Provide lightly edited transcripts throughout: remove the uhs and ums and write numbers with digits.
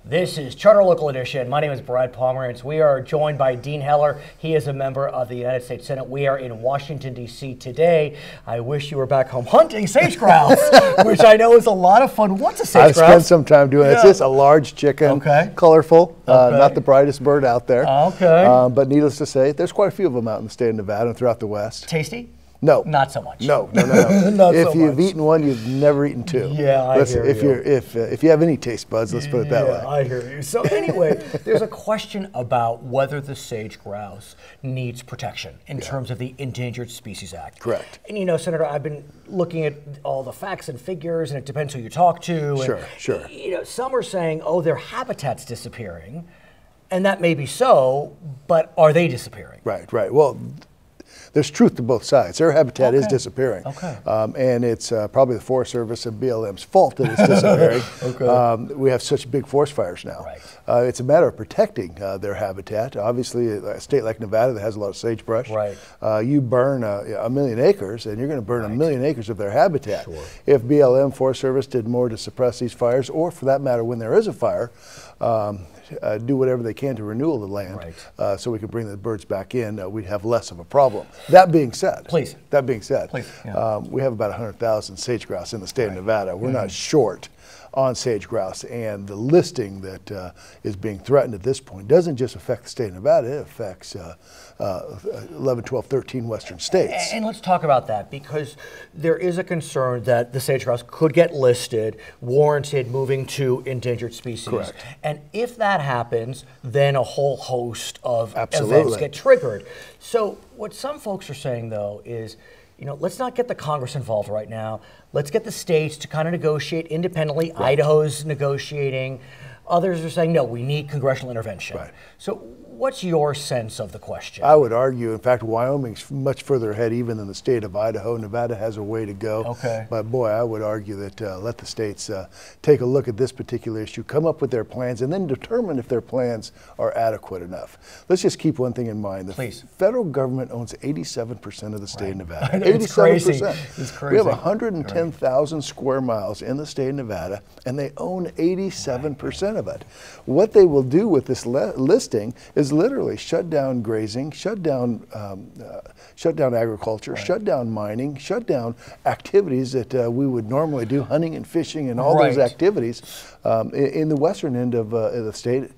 This is Charter Local Edition. My name is Brad Pomerantz. We are joined by Dean Heller. He is a member of the United States Senate. We are in Washington, D.C. today. I wish you were back home hunting sage grouse, which I know is a lot of fun. What's a sage grouse? I've spent some time doing it. It's just a large chicken, colorful, not the brightest bird out there. But needless to say, there's quite a few of them out in the state of Nevada and throughout the West. Tasty? No. Not so much. No. If you've eaten one, you've never eaten two. Yeah, I hear you. If you have any taste buds, let's put it that way. I hear you. So anyway, there's a question about whether the sage grouse needs protection in terms of the Endangered Species Act. Correct. And you know, Senator, I've been looking at all the facts and figures, and it depends who you talk to. Sure. You know, some are saying, oh, their habitat's disappearing, and that may be so, but are they disappearing? Right. Well, there's truth to both sides. Their habitat is disappearing. And it's probably the Forest Service and BLM's fault that it's disappearing. We have such big forest fires now. It's a matter of protecting their habitat. Obviously, a state like Nevada that has a lot of sagebrush, you burn a million acres, and you're going to burn a million acres of their habitat. If BLM, Forest Service did more to suppress these fires, or for that matter, when there is a fire, do whatever they can to renewal the land so we can bring the birds back in, we'd have less of a problem. That being said, we have about 100,000 sage grouse in the state of Nevada. We're not short on sage grouse, and the listing that is being threatened at this point doesn't just affect the state of Nevada, it affects 11, 12, 13 western states. And let's talk about that, because there is a concern that the sage grouse could get listed, warranted moving to endangered species. And if that happens, then a whole host of events get triggered. So what some folks are saying, though, is, you know, let's not get the Congress involved right now. Let's get the states to kind of negotiate independently. Idaho's negotiating. Others are saying, no, we need congressional intervention. So what's your sense of the question? I would argue, in fact, Wyoming's much further ahead even than the state of Idaho. Nevada has a way to go. But boy, I would argue that let the states take a look at this particular issue, come up with their plans, and then determine if their plans are adequate enough. Let's just keep one thing in mind. The federal government owns 87% of the state of Nevada. 87%. It's crazy. We have 110,000 square miles in the state of Nevada, and they own 87% of it. What they will do with this listing is literally shut down grazing, shut down agriculture, shut down mining, shut down activities that we would normally do, hunting and fishing and all those activities in the western end of the state,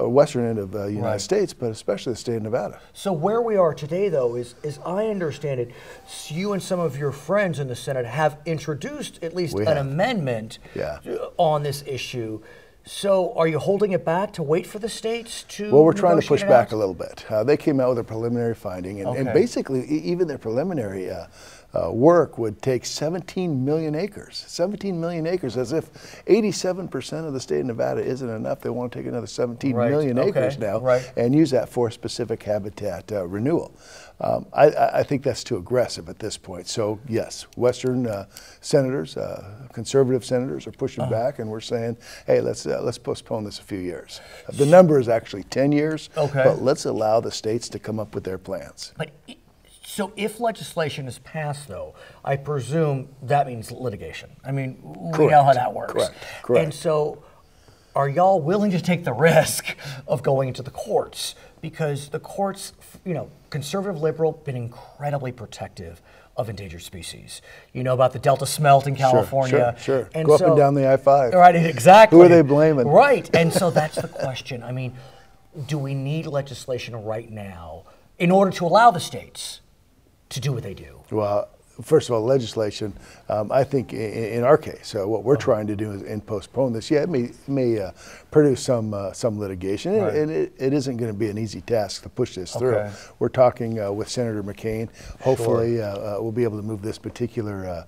western end of the United States, but especially the state of Nevada. So where we are today, though, is I understand it, you and some of your friends in the Senate have introduced at least an amendment on this issue. So are you holding it back to wait for the states to Well, we're trying to push back a little bit. They came out with a preliminary finding, and basically even their preliminary work would take 17 million acres. 17 million acres, as if 87% of the state of Nevada isn't enough. They want to take another 17 million acres now and use that for specific habitat renewal. I think that's too aggressive at this point. So yes, Western senators, conservative senators are pushing back, and we're saying, hey, let's postpone this a few years. The number is actually 10 years, but let's allow the states to come up with their plans. So if legislation is passed, though, I presume that means litigation. I mean, we know how that works. Correct. And so are y'all willing to take the risk of going into the courts? Because the courts, you know, conservative, liberal, been incredibly protective of endangered species. You know about the Delta smelt in California. Sure. And go up and down the I-5. Right, exactly. Who are they blaming? Right, and so that's the question. I mean, do we need legislation right now in order to allow the states to do what they do? Well, first of all, legislation, I think in our case, what we're trying to do is postpone this. Yeah, it may produce some litigation, and it isn't going to be an easy task to push this through. We're talking with Senator McCain. Hopefully, we'll be able to move this particular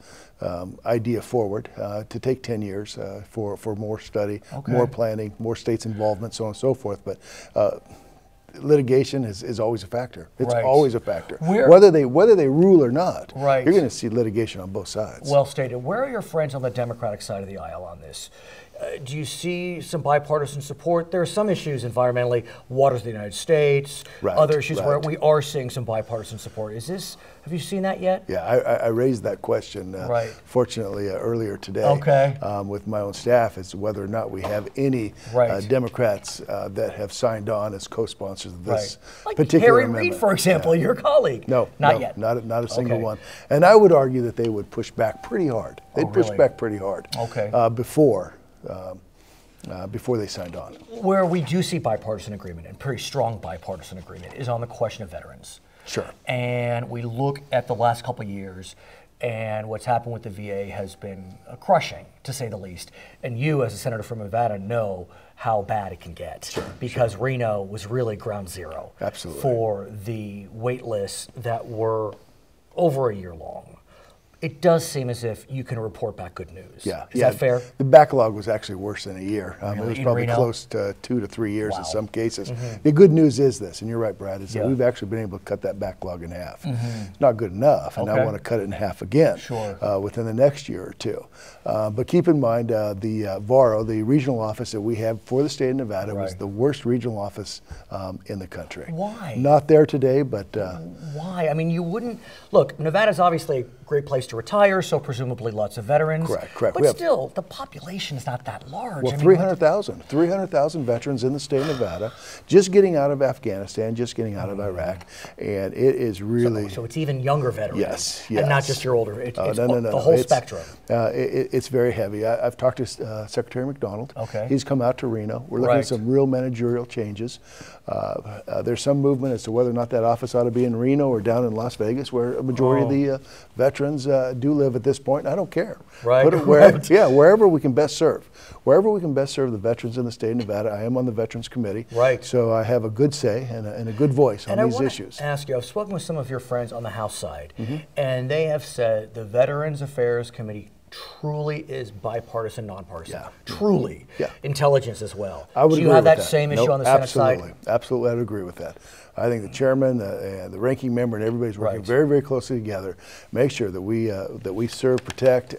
idea forward to take 10 years for more study, more planning, more states' involvement, so on and so forth. But litigation is always a factor. It's always a factor. Whether they rule or not, you're going to see litigation on both sides. Well stated. Where are your friends on the Democratic side of the aisle on this? Do you see some bipartisan support? There are some issues environmentally, waters of the United States, other issues where we are seeing some bipartisan support. Have you seen that yet? Yeah, I raised that question, fortunately, earlier today with my own staff as to whether or not we have any Democrats that have signed on as co-sponsors of this particular Harry amendment. Reid, for example, your colleague. No, not yet. Not a single one. And I would argue that they would push back pretty hard. They'd push back pretty hard before they signed on. Where we do see bipartisan agreement, and pretty strong bipartisan agreement, is on the question of veterans. Sure. And we look at the last couple of years, and what's happened with the VA has been crushing, to say the least. And you, as a senator from Nevada, know how bad it can get, because Reno was really ground zero for the wait lists that were over a year long. It does seem as if you can report back good news. Yeah, Is that fair? The backlog was actually worse than a year. It was probably Reno? close to 2 to 3 years in some cases. The good news is this, and you're right, Brad, is that we've actually been able to cut that backlog in half. It's not good enough, and I want to cut it in half again within the next year or two. But keep in mind, the VARO, the regional office that we have for the state of Nevada, was the worst regional office in the country. Why? Not there today, but... Why? I mean, you wouldn't... Look, Nevada's obviously a great place to retire, so presumably lots of veterans. Correct. But still, the population is not that large. Well, 300,000 veterans in the state of Nevada, just getting out of Afghanistan, just getting out of Iraq, and it is really... So it's even younger veterans. Yes. And not just your older, it's the whole spectrum. It's very heavy. I've talked to Secretary McDonald. He's come out to Reno. We're looking at some real managerial changes. There's some movement as to whether or not that office ought to be in Reno or down in Las Vegas, where a majority of the veterans do live at this point. I don't care. Put it wherever we can best serve. Wherever we can best serve the veterans in the state of Nevada. I am on the Veterans Committee. So I have a good say and a good voice on these issues. And I want to ask you, I've spoken with some of your friends on the House side, and they have said the Veterans Affairs Committee truly is bipartisan, nonpartisan. Truly. Intelligence as well. Do you have that same issue on the Senate side? Absolutely, I would agree with that. I think the chairman, the ranking member, and everybody's working very, very closely together. Make sure that we serve, protect,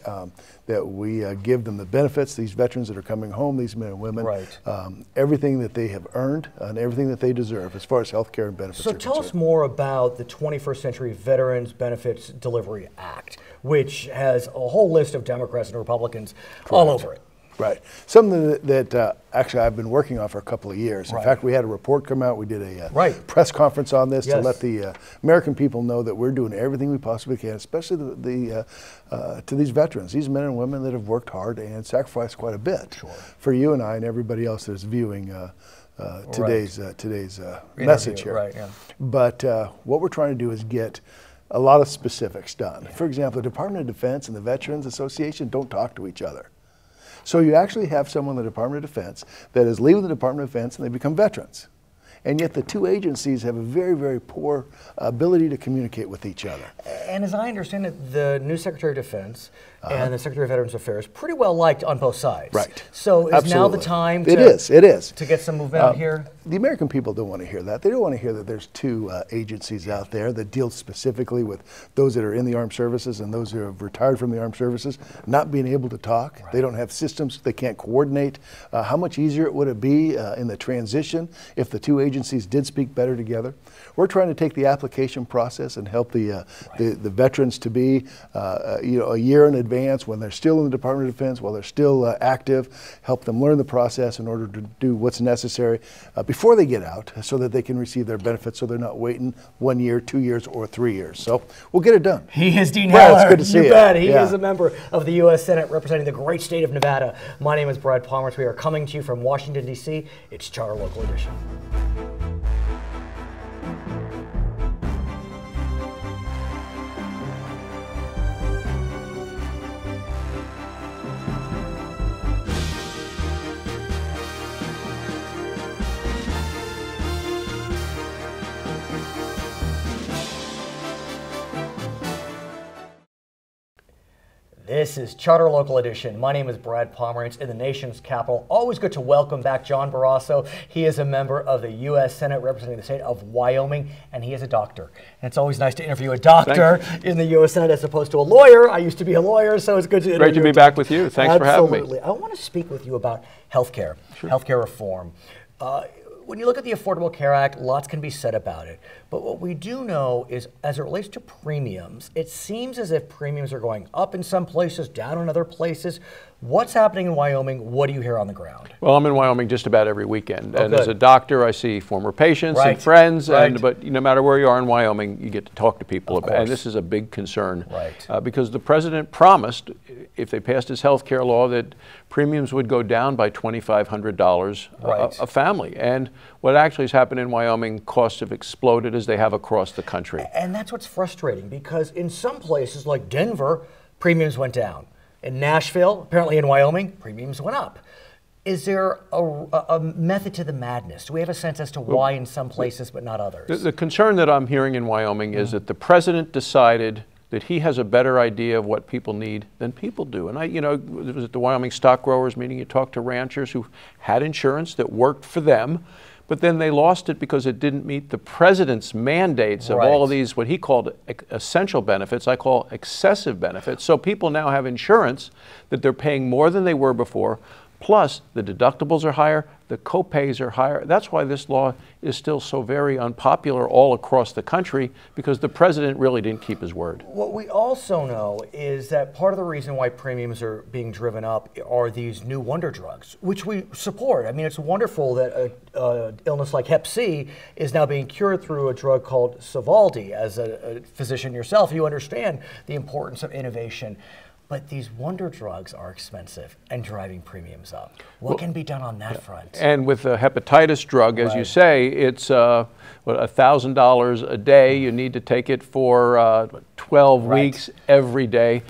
that we give them the benefits. These veterans that are coming home, these men and women, everything that they have earned and everything that they deserve as far as health care and benefits. So tell us more about the 21st Century Veterans Benefits Delivery Act, which has a whole list of Democrats and Republicans all over it. Something that actually I've been working on for a couple of years. In fact, we had a report come out. We did a press conference on this to let the American people know that we're doing everything we possibly can, especially to these veterans, these men and women that have worked hard and sacrificed quite a bit for you and I and everybody else that is viewing today's message here. But what we're trying to do is get a lot of specifics done. For example, the Department of Defense and the Veterans Association don't talk to each other. So you actually have someone in the Department of Defense that is leaving the Department of Defense and they become veterans. And yet the two agencies have a very, very poor ability to communicate with each other. And as I understand it, the new Secretary of Defense and the Secretary of Veterans Affairs pretty well liked on both sides. So is now the time to get some movement here? The American people don't want to hear that. They don't want to hear that there's two agencies out there that deal specifically with those that are in the armed services and those who have retired from the armed services not being able to talk. They don't have systems. They can't coordinate. How much easier would it be in the transition if the two agencies did speak better together? We're trying to take the application process and help the veterans to be a year in advance when they're still in the Department of Defense, while they're still active, help them learn the process in order to do what's necessary before they get out so that they can receive their benefits so they're not waiting 1 year, 2 years, or 3 years. So we'll get it done. He is Dean Heller. It's good to see you. You bet. He is a member of the U.S. Senate representing the great state of Nevada. My name is Brad Palmer. We are coming to you from Washington, D.C. It's Charter Local Edition. This is Charter Local Edition. My name is Brad Pomerantz in the nation's capital. Always good to welcome back John Barrasso. He is a member of the U.S. Senate representing the state of Wyoming, and he is a doctor. And it's always nice to interview a doctor in the U.S. Senate as opposed to a lawyer. I used to be a lawyer, so it's good to interview. Great to be back with you. Thanks for having me. Absolutely. I want to speak with you about healthcare, healthcare reform. When you look at the Affordable Care Act, lots can be said about it. But what we do know is, as it relates to premiums, it seems as if premiums are going up in some places, down in other places. What's happening in Wyoming? What do you hear on the ground? Well, I'm in Wyoming just about every weekend. And as a doctor, I see former patients and friends. But no matter where you are in Wyoming, you get to talk to people about it. And this is a big concern. Because the president promised, if they passed his health care law, that premiums would go down by $2,500 a family. And what actually has happened in Wyoming, costs have exploded as they have across the country. And that's what's frustrating, because in some places like Denver, premiums went down. In Nashville, apparently in Wyoming, premiums went up. Is there a method to the madness? Do we have a sense as to why in some places but not others? The concern that I'm hearing in Wyoming is that the president decided that he has a better idea of what people need than people do. And it was at the Wyoming Stock Growers meeting, you talked to ranchers who had insurance that worked for them, but then they lost it because it didn't meet the president's mandates of all of these, what he called essential benefits, I call excessive benefits. So people now have insurance that they're paying more than they were before, plus the deductibles are higher, the co-pays are higher. That's why this law is still so very unpopular all across the country, because the president really didn't keep his word. What we also know is that part of the reason why premiums are being driven up are these new wonder drugs, which we support. I mean, it's wonderful that an illness like Hep C is now being cured through a drug called Sovaldi. As a physician yourself, you understand the importance of innovation. But these wonder drugs are expensive and driving premiums up. What can be done on that front? And with a hepatitis drug, as you say, it's $1,000 a day. You need to take it for 12 weeks every day.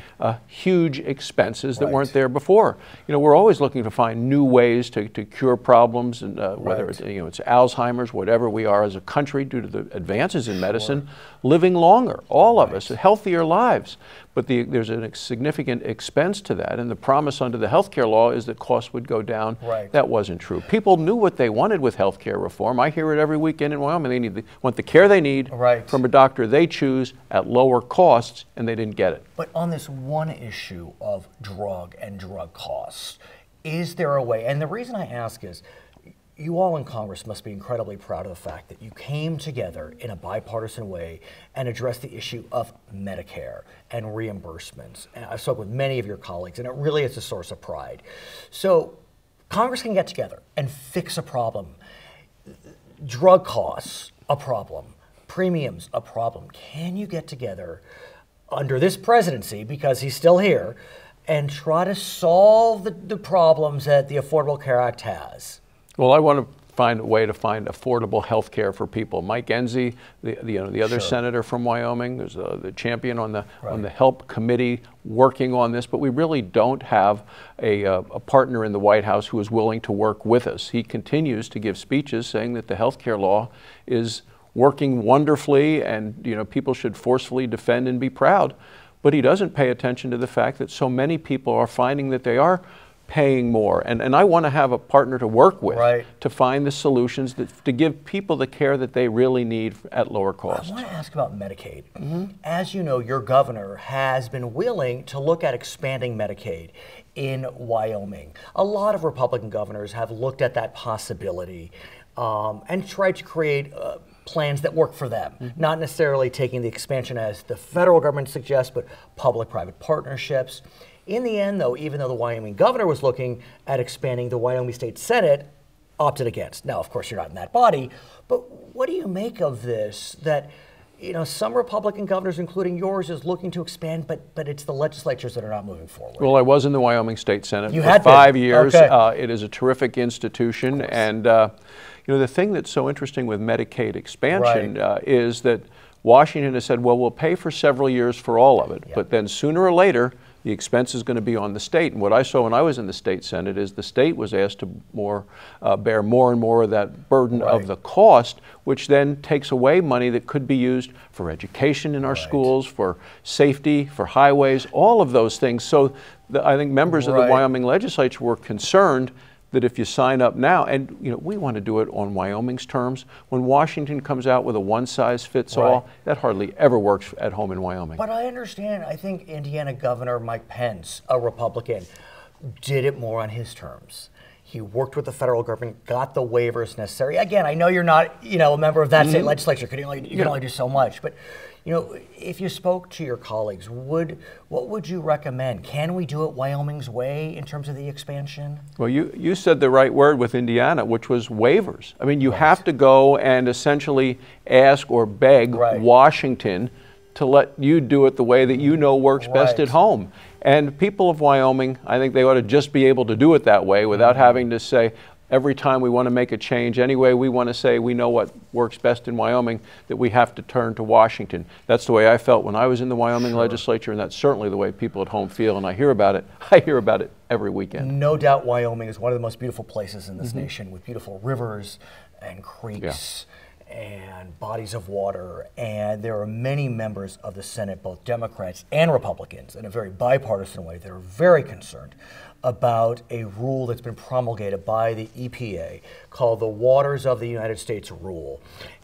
Huge expenses that weren't there before. We're always looking to find new ways to cure problems, and whether it's Alzheimer's, whatever we are as a country due to the advances in medicine, living longer, all of us, healthier lives. But there's a significant expense to that, and the promise under the health care law is that costs would go down. That wasn't true. People knew what they wanted with health care reform. I hear it every weekend in Wyoming. They want the care they need from a doctor they choose at lower costs, and they didn't get it. But on this one issue of drug and drug costs, is there a way? And the reason I ask is, you all in Congress must be incredibly proud of the fact that you came together in a bipartisan way and addressed the issue of Medicare and reimbursements. And I've spoken with many of your colleagues, and it really is a source of pride. So Congress can get together and fix a problem. Drug costs, a problem. Premiums, a problem. Can you get together under this presidency, because he's still here, and try to solve the problems that the Affordable Care Act has? Well, I want to find a way to find affordable health care for people. Mike Enzi, the other senator from Wyoming, is the champion on the HELP committee working on this, but we really don't have a partner in the White House who is willing to work with us. He continues to give speeches saying that the health care law is working wonderfully and people should forcefully defend and be proud, but he doesn't pay attention to the fact that so many people are finding that they are paying more, and I want to have a partner to work with to find the solutions to give people the care that they really need at lower cost. I want to ask about Medicaid. As you know, your governor has been willing to look at expanding Medicaid in Wyoming. A lot of Republican governors have looked at that possibility and tried to create plans that work for them, not necessarily taking the expansion as the federal government suggests, but public-private partnerships. In the end, though, even though the Wyoming governor was looking at expanding, the Wyoming State Senate opted against. Now, of course, you're not in that body, but what do you make of this, that some Republican governors, including yours, is looking to expand, but it's the legislatures that are not moving forward? Well, I was in the Wyoming State Senate for 5 years. It is a terrific institution, and the thing that's so interesting with Medicaid expansion is that Washington has said, well, we'll pay for several years for all of it, but then sooner or later, the expense is going to be on the state. And what I saw when I was in the state Senate is the state was asked to bear more and more of that burden of the cost, which then takes away money that could be used for education in our schools, for safety, for highways, all of those things. So I think members of the Wyoming legislature were concerned that if you sign up now, and we want to do it on Wyoming's terms, when Washington comes out with a one-size-fits-all, that hardly ever works at home in Wyoming. But I understand, I think Indiana Governor Mike Pence, a Republican, did it more on his terms. He worked with the federal government, got the waivers necessary. Again, I know you're not, a member of that state legislature. You can only do so much. But, if you spoke to your colleagues, what would you recommend? Can we do it Wyoming's way in terms of the expansion? Well, you said the right word with Indiana, which was waivers. I mean, you have to go and essentially ask or beg Washington to let you do it the way that you know works best at home. And people of Wyoming, I think they ought to just be able to do it that way without having to say, every time we want to make a change, anyway we want to say we know what works best in Wyoming, that we have to turn to Washington. That's the way I felt when I was in the Wyoming legislature, and that's certainly the way people at home feel, and I hear about it. I hear about it every weekend. No doubt Wyoming is one of the most beautiful places in this nation, with beautiful rivers and creeks and bodies of water, and there are many members of the Senate, both Democrats and Republicans, in a very bipartisan way, that are very concerned about a rule that's been promulgated by the EPA called the Waters of the United States Rule.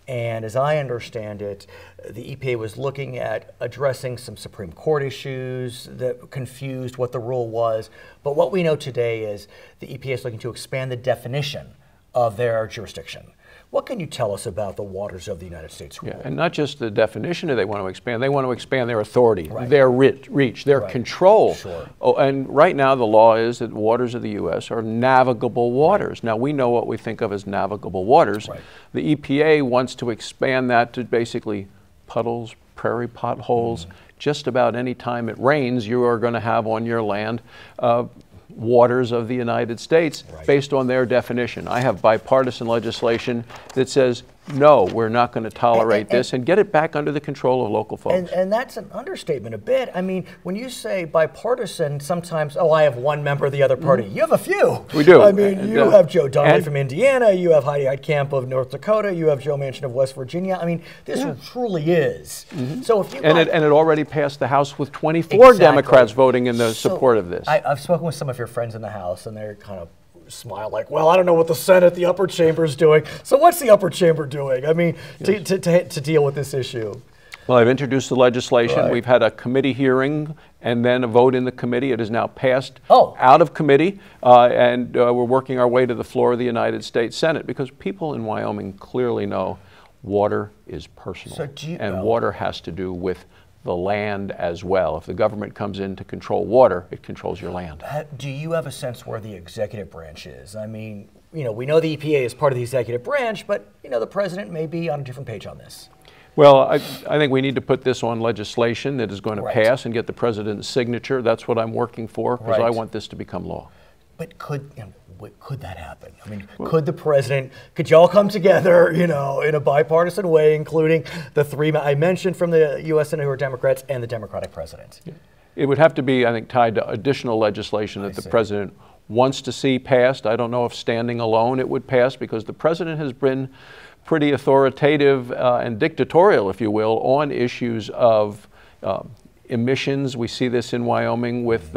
And as I understand it, the EPA was looking at addressing some Supreme Court issues that confused what the rule was. But what we know today is the EPA is looking to expand the definition of their jurisdiction. What can you tell us about the Waters of the United States Rule? Yeah, and not just the definition that they want to expand their authority, their reach, their control. Oh, and right now the law is that waters of the U.S. are navigable waters. Now we know what we think of as navigable waters. The EPA wants to expand that to basically puddles, prairie potholes. Just about any time it rains, you are going to have on your land waters of the United States based on their definition. I have bipartisan legislation that says, no, we're not going to tolerate this, and get it back under the control of local folks. And that's an understatement a bit. I mean, when you say bipartisan, sometimes, oh, I have one member of the other party. You have a few. We do. I mean, you have Joe Donnelly from Indiana, you have Heidi Heitkamp of North Dakota, you have Joe Manchin of West Virginia. I mean, this truly is. So if you and it already passed the House with 24 Democrats voting in the support of this. I've spoken with some of your friends in the House, and they're kind of smile like, well, I don't know what the Senate, the upper chamber is doing. So what's the upper chamber doing? I mean, to deal with this issue. Well, I've introduced the legislation. We've had a committee hearing and then a vote in the committee. It is now passed out of committee, and we're working our way to the floor of the United States Senate, because people in Wyoming clearly know water is personal, and water has to do with the land as well. If the government comes in to control water, it controls your land. Do you have a sense where the executive branch is? I mean, we know the EPA is part of the executive branch, but the president may be on a different page on this. Well, I think we need to put this on legislation that is going to pass and get the president's signature. That's what I'm working for, because I want this to become law. But could that happen? I mean, could y'all come together, in a bipartisan way, including the three I mentioned from the U.S. Senate who are Democrats and the Democratic president? It would have to be, I think, tied to additional legislation that the president wants to see passed. I don't know if standing alone it would pass, because the president has been pretty authoritative and dictatorial, if you will, on issues of emissions. We see this in Wyoming with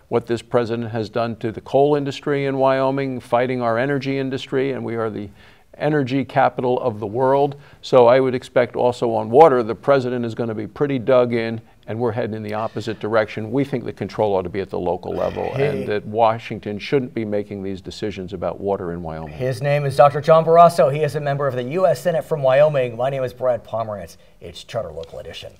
what this president has done to the coal industry in Wyoming, fighting our energy industry, and we are the energy capital of the world. So I would expect also on water, the president is going to be pretty dug in, and we're heading in the opposite direction. We think the control ought to be at the local level, and that Washington shouldn't be making these decisions about water in Wyoming. His name is Dr. John Barrasso. He is a member of the U.S. Senate from Wyoming. My name is Brad Pomerantz. It's Charter Local Edition.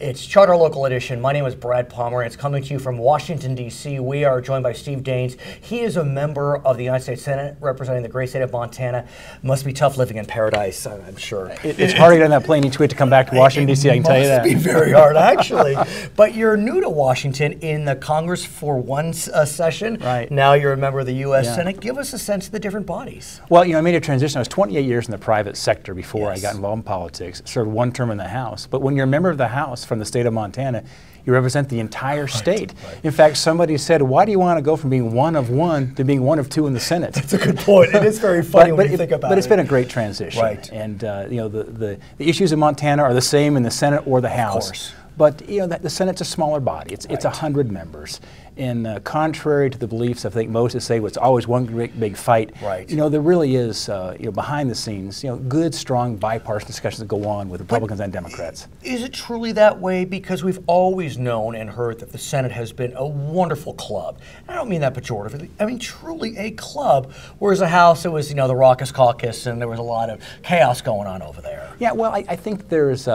It's Charter Local Edition. My name is Brad Palmer, and it's coming to you from Washington, D.C. We are joined by Steve Daines. He is a member of the United States Senate representing the great state of Montana. Must be tough living in paradise, I'm sure. It's hard to get on that plane each week to come back to Washington, D.C., I can tell you that. It must be very hard, actually. But you're new to Washington in the Congress for One session. Right. Now you're a member of the U.S. Senate. Give us a sense of the different bodies. Well, I made a transition. I was 28 years in the private sector before I got involved in politics. Served one term in the House. But when you're a member of the House from the state of Montana, you represent the entire state. Right. In fact, somebody said, why do you want to go from being one of one to being one of two in the Senate? That's a good point. It is very funny when you think about it. But it's been a great transition. Right. And the issues in Montana are the same in the Senate or the House. Of course. But the Senate's a smaller body. It's 100 members. And contrary to the beliefs I think most would say, it's always one great big fight. Right. There really is, behind the scenes, good, strong, bipartisan discussions that go on with Republicans and Democrats. Is it truly that way? Because we've always known and heard that the Senate has been a wonderful club. I don't mean that pejoratively. I mean truly a club. Whereas the House, it was the raucous caucus, and there was a lot of chaos going on over there. Yeah. Well, I think there's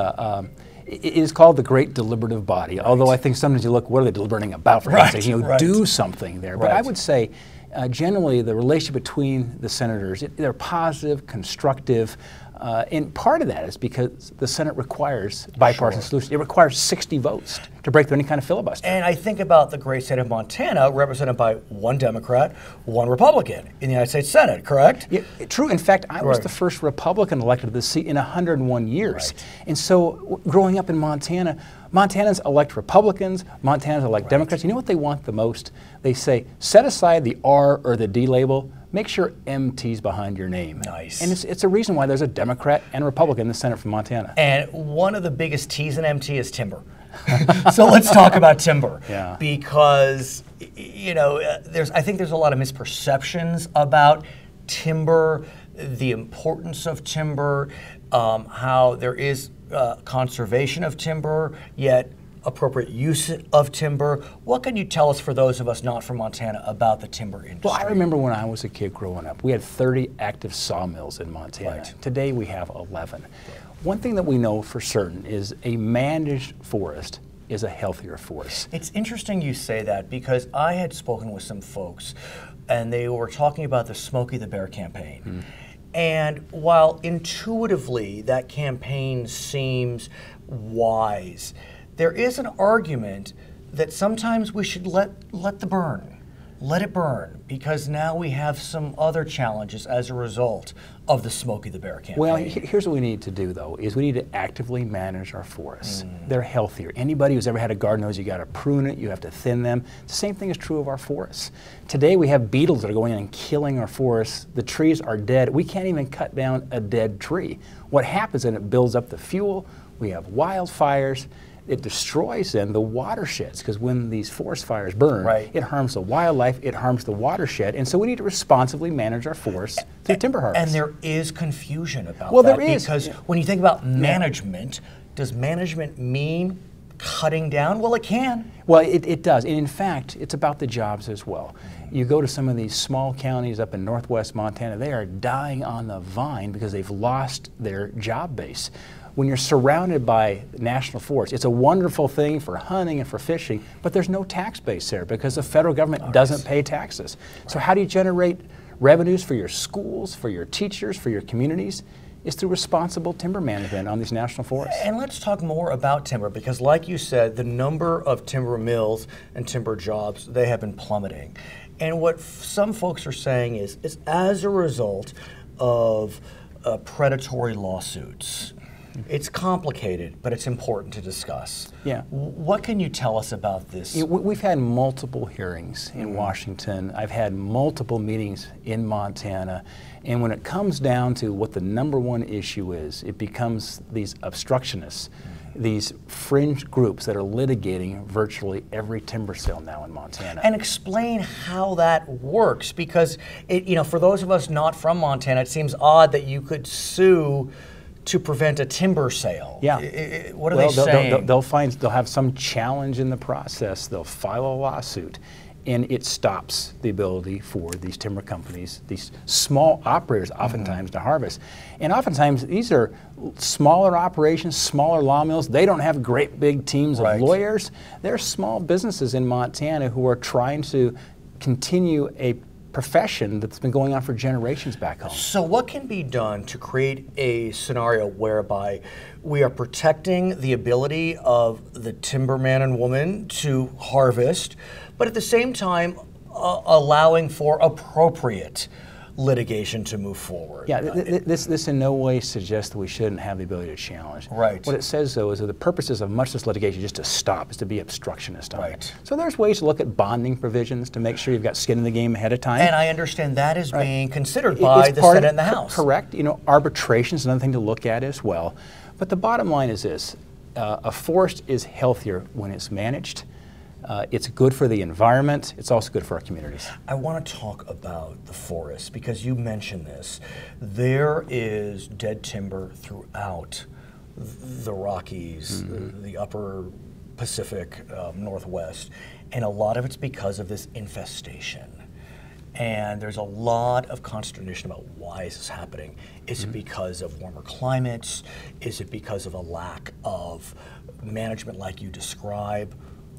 it is called the Great Deliberative Body, although I think sometimes you look, what are they deliberating about? For God's sake, do something there. But I would say, generally, the relationship between the senators, they're positive, constructive, and part of that is because the Senate requires bipartisan solutions. It requires 60 votes to break through any kind of filibuster. And I think about the great state of Montana, represented by one Democrat, one Republican in the United States Senate, correct? Yeah, true. In fact, I was the first Republican elected to the seat in 101 years. And so growing up in Montana, Montanans elect Republicans, Montanans elect Democrats. You know what they want the most? They say, set aside the R or the D label, make sure MT's behind your name. Nice. And it's a reason why there's a Democrat and a Republican in the Senate from Montana. And one of the biggest T's in MT is timber. So let's talk about timber. Yeah. Because, I think there's a lot of misperceptions about timber, the importance of timber, how there is conservation of timber, yet appropriate use of timber. What can you tell us for those of us not from Montana about the timber industry? Well, I remember when I was a kid growing up, we had 30 active sawmills in Montana. Right. Today we have 11. Right. One thing that we know for certain is a managed forest is a healthier forest. It's interesting you say that because I had spoken with some folks and they were talking about the Smokey the Bear campaign. And while intuitively that campaign seems wise, there is an argument that sometimes we should let it burn, because now we have some other challenges as a result of the Smokey the Bear campaign. Well, here's what we need to do, though, is we need to actively manage our forests. They're healthier. Anybody who's ever had a garden knows you got to prune it, you have to thin them. The same thing is true of our forests. Today we have beetles that are going in and killing our forests. The trees are dead. We can't even cut down a dead tree. What happens is it builds up the fuel. We have wildfires. It destroys then the watersheds, because when these forest fires burn, it harms the wildlife, it harms the watershed, and so we need to responsibly manage our forests through timber harvest. And there is confusion about that. Well, there is. Because when you think about management, does management mean cutting down? Well, it can. Well, it does, and in fact, it's about the jobs as well. You go to some of these small counties up in northwest Montana, they are dying on the vine because they've lost their job base. When you're surrounded by national forests, it's a wonderful thing for hunting and for fishing, but there's no tax base there because the federal government doesn't pay taxes. So how do you generate revenues for your schools, for your teachers, for your communities? It's through responsible timber management on these national forests. And let's talk more about timber, because like you said, the number of timber mills and timber jobs, they have been plummeting. And what some folks are saying is as a result of predatory lawsuits. It's complicated, but it's important to discuss. Yeah. What can you tell us about this? We've had multiple hearings in Washington. I've had multiple meetings in Montana. And when it comes down to what the #1 issue is, it becomes these obstructionists, these fringe groups that are litigating virtually every timber sale now in Montana. And explain how that works, because for those of us not from Montana, it seems odd that you could sue to prevent a timber sale. Yeah. What are they saying? They'll have some challenge in the process. They'll file a lawsuit. and it stops the ability for these timber companies, these small operators oftentimes to harvest. And oftentimes these are smaller operations, smaller law mills. They don't have great big teams of lawyers. They're small businesses in Montana who are trying to continue a profession that's been going on for generations back home. So what can be done to create a scenario whereby we are protecting the ability of the timberman and woman to harvest, but at the same time allowing for appropriate litigation to move forward? Yeah, this in no way suggests that we shouldn't have the ability to challenge. Right. What it says, though, is that the purposes of much of this litigation is just to stop, is to be obstructionist on it. Right. So there's ways to look at bonding provisions to make sure you've got skin in the game ahead of time. And I understand that is being considered by the Senate and the House. Correct. You know, arbitration is another thing to look at as well. But the bottom line is this: a forest is healthier when it's managed. It's good for the environment. It's also good for our communities. I want to talk about the forest because you mentioned this. There is dead timber throughout the Rockies, the upper Pacific Northwest, and a lot of it's because of this infestation. And there's a lot of consternation about why is this happening. Is it because of warmer climates? Is it because of a lack of management like you describe?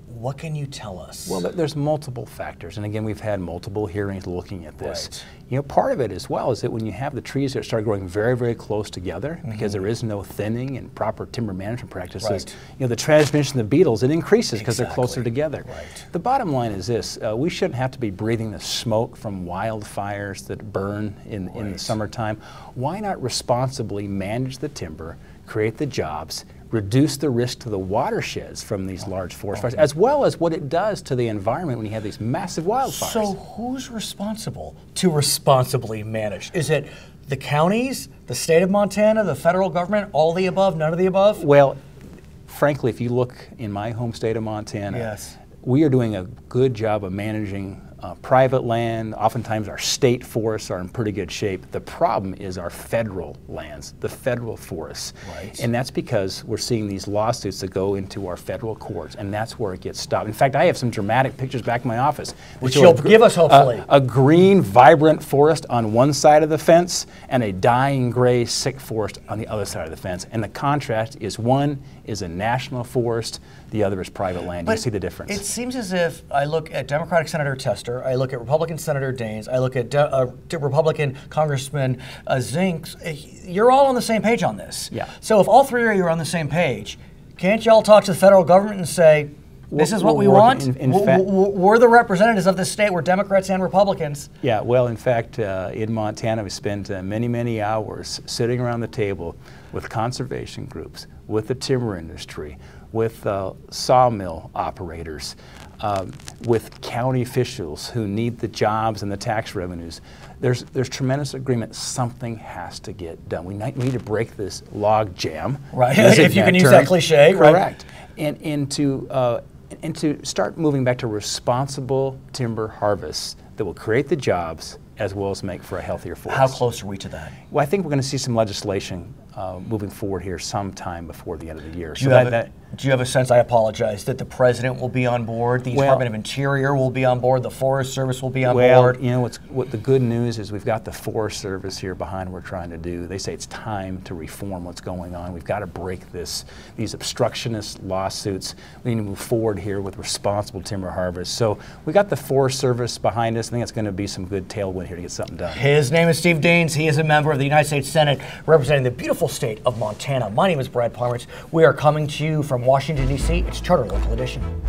What can you tell us? Well, there's multiple factors, and again, we've had multiple hearings looking at this. Right. You know, part of it as well is that when you have the trees that start growing very, very close together, because there is no thinning and proper timber management practices, you know, the transmission of the beetles, it increases because they're closer together. Right. The bottom line is this: we shouldn't have to be breathing the smoke from wildfires that burn in the summertime. Why not responsibly manage the timber, create the jobs, reduce the risk to the watersheds from these large forest fires, as well as what it does to the environment when you have these massive wildfires. So who's responsible to responsibly manage? Is it the counties, the state of Montana, the federal government, all the above, none of the above? Well, frankly, if you look in my home state of Montana, we are doing a good job of managing private land. Oftentimes our state forests are in pretty good shape. The problem is our federal lands, the federal forests. Right. And that's because we're seeing these lawsuits that go into our federal courts, and that's where it gets stopped. In fact, I have some dramatic pictures back in my office. Which you'll give us, hopefully. A green, vibrant forest on one side of the fence and a dying gray, sick forest on the other side of the fence. And the contrast is one is a national forest, the other is private land. You see the difference. It seems as if I look at Democratic Senator Tester, I look at Republican Senator Daines, I look at Republican Congressman Zinks. You're all on the same page on this. Yeah. So if all three of you are on the same page, can't y'all talk to the federal government and say, this is what we want? We're the representatives of this state. We're Democrats and Republicans. Yeah, well, in fact, in Montana, we spent many, many hours sitting around the table with conservation groups, with the timber industry, with sawmill operators, with county officials who need the jobs and the tax revenues. There's tremendous agreement. Something has to get done. We need to break this log jam. Right, if you can use that cliche. Correct. Right? And to start moving back to responsible timber harvests that will create the jobs as well as make for a healthier forest. How close are we to that? Well, I think we're going to see some legislation moving forward here sometime before the end of the year. Do you have a sense, I apologize, that the President will be on board, the Department of Interior will be on board, the Forest Service will be on board? You know, what the good news is we've got the Forest Service here behind what we're trying to do. They say it's time to reform what's going on. We've got to break these obstructionist lawsuits. We need to move forward here with responsible timber harvest. So we got the Forest Service behind us. I think it's going to be some good tailwind here to get something done. His name is Steve Daines. He is a member of the United States Senate representing the beautiful state of Montana. My name is Brad Parmich. We are coming to you from Washington, D.C. It's Charter Local Edition.